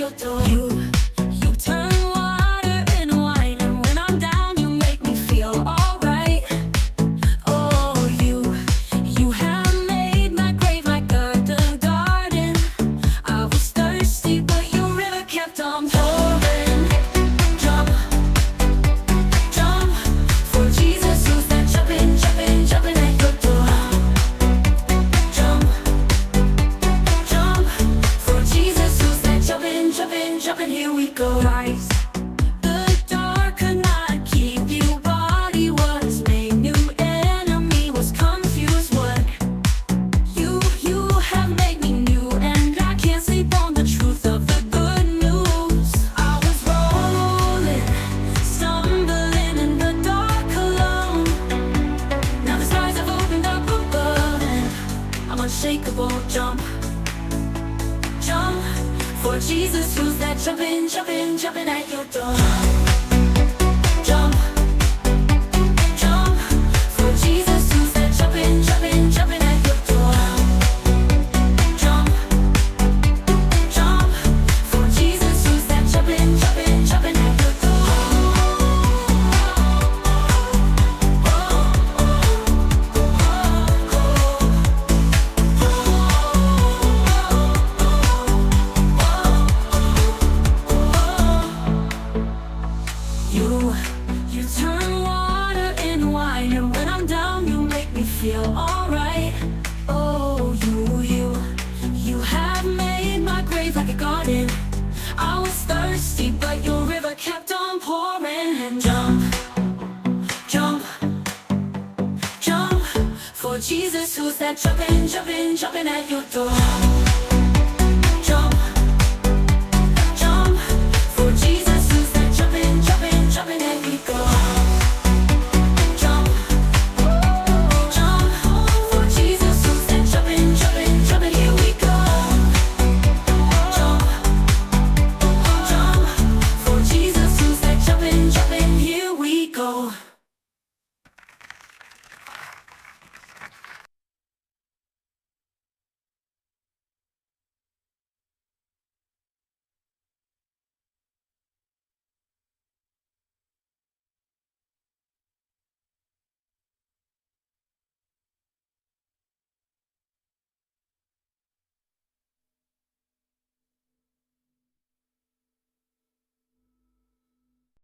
your door. You turn water into wine, and when I'm down, you make me feel alright. Oh, you have made my grave like a garden. I was thirsty, but your river kept on pouring. Jump, jump for Jesus, who's that jumping, jumping, jumping at your door. Jump, jump for Jesus, who's that jumping, jumping, jumping. Here we go. Rise. The dark could not keep you. Body was made new. Enemy was confused. What? You have made me new, and I can't sleep on the truth of the good news. I was rolling, stumbling in the dark alone. Now the skies have opened up above, and I'm unshakable. Jump, jump for Jesus, who's that jumping, jumping, jumping at your door. Jump, jump for Jesus, who's that jumping, jumping, jumping at your door. Jump, jump for Jesus, who's that jumping, jumping, jumping at your door. You turn water in wine, and when I'm down, you make me feel alright. Oh, you have made my grave like a garden. I was thirsty, but your river kept on pouring. And jump, jump, jump for Jesus, who's that jumping, jumping, jumping at your door.